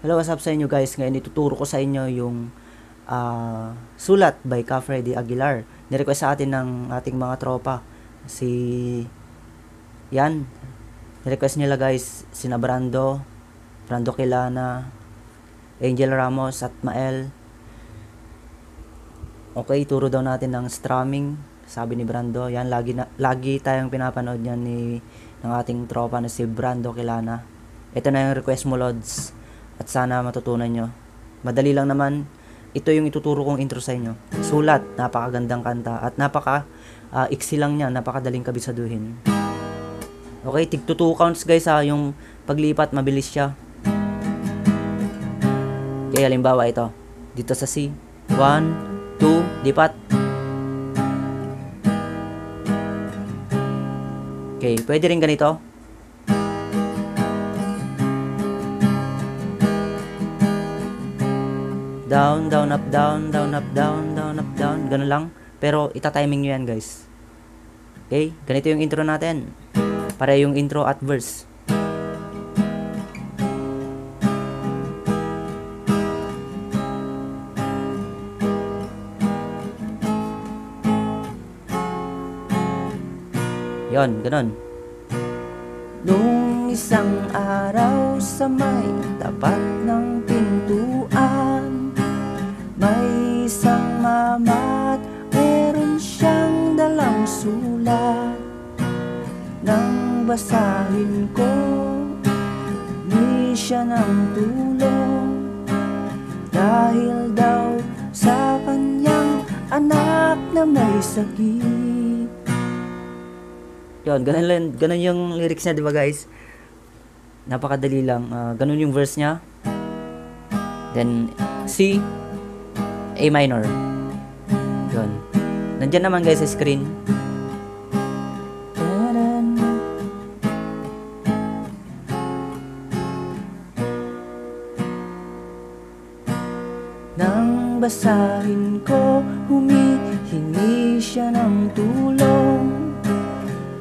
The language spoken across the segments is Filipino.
Hello, what's up sa inyo guys? Ngayon ituturo ko sa inyo yung Sulat by Ka Freddy Aguilar. Nirequest sa atin ng ating mga tropa. Si Yan. Nirequest nila guys, sina Brando Quilana, Angel Ramos at Mael. Okay, turo daw natin ng strumming. Sabi ni Brando, yan lagi tayong pinapanood yan ng ating tropa na si Brando Quilana. Ito na yung request mo, Lods. At sana matutunan nyo. Madali lang naman. Ito yung ituturo kong intro sa inyo. Sulat, napakagandang kanta. At iksi lang niya, napakadaling kabisaduhin. Okay, tig 2 counts guys ha. Yung paglipat, mabilis siya. Okay, halimbawa ito. Dito sa C. 1, 2, lipat. Okay, pwede rin ganito. Down, down, up, down, down, up, down, down, up, down. Ganun lang. Pero ita-timing nyo yan guys. Okay? Ganito yung intro natin. Para yung intro at verse. Yon, ganun. Nung isang araw sa may tapat ng pintuan, may isang mama at meron siyang dalang sulat. Nang basahin ko, ni siya ng tulong, dahil daw sa kanyang anak na may sakit. Yun, ganun yung lyrics niya, di ba guys? Napakadali lang. Ganun yung verse niya. Then, C, A minor. Yun. Nandyan naman guys sa screen. Nang basahin ko, humihingi siya ng tulong,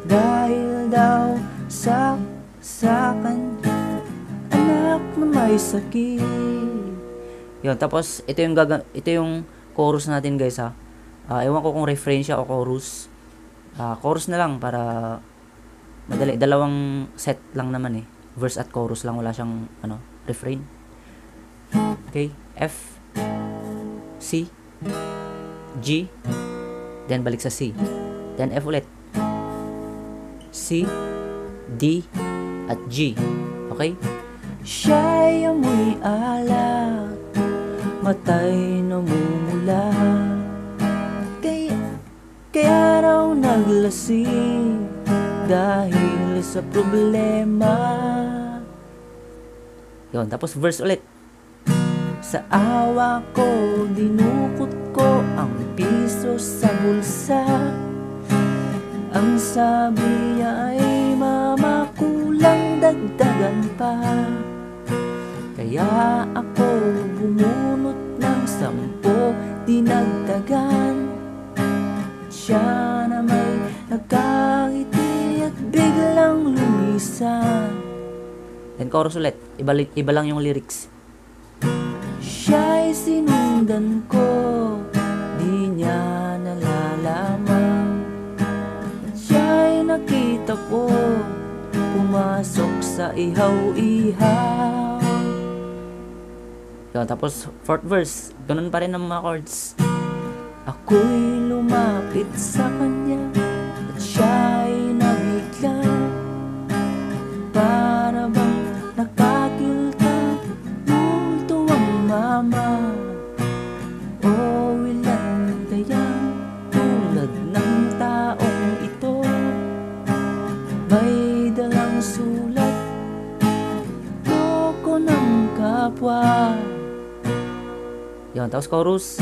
dahil daw sa kanya anak na may sakit. Yun, tapos ito yung chorus natin guys ha. Ewan ko kung refrain siya o chorus. Chorus na lang para madali. Dalawang set lang naman eh. Verse at chorus lang, wala siyang refrain. Okay, F, C, G, then balik sa C, then F ulit, C, D, at G. Okay? Siya'y amoy alak, matay namumula, kaya raw naglasing dahil sa problema. Yun, tapos verse ulit. Sa awa ko, dinukot ko ang piso sa bulsa. Ang sabi ay, mama, kulang dagdagan pa. Kaya ako bumunot ng 10 dinagdagan. Siya na may nagkangiti at biglang lumisan. Then chorus ulit, iba lang yung lyrics. Siya'y sinundan ko, di niya nalalaman. Siya'y nakita ko, pumasok sa ihaw-ihaw. Yun, tapos fourth verse, ganun pa rin ang mga chords. Ako'y lumapit sa kanya at siya'y nabigla, para bang nakakilta multo ang mama. O ilan kayang tulad ng taong ito, may dalang sulat, loko ng kapwa. Yan, tapos chorus.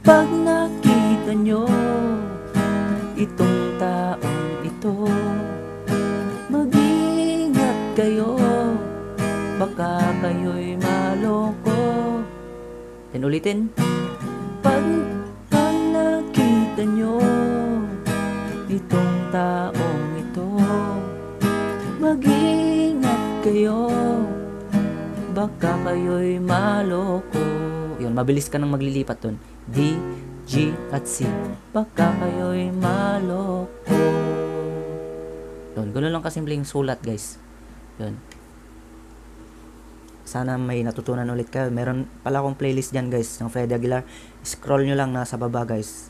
Pag nakita nyo itong taong ito, mag-ingat kayo, baka kayo'y maloko. Then ulitin. Pag nakita nyo itong taong ito, mag-ingat kayo, baka kayo'y maloko. Yun, mabilis ka nang maglilipat dun. D, G, at C. Baka kayo'y maloko. Yun, gano'n lang kasimpleng sulat, guys. Yun. Sana may natutunan ulit kayo. Meron pala akong playlist dyan, guys, ng Freddy Aguilar. Scroll nyo lang nasa baba, guys.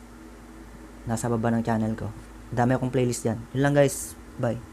Nasa baba ng channel ko. Dami akong playlist dyan. Yun lang, guys. Bye.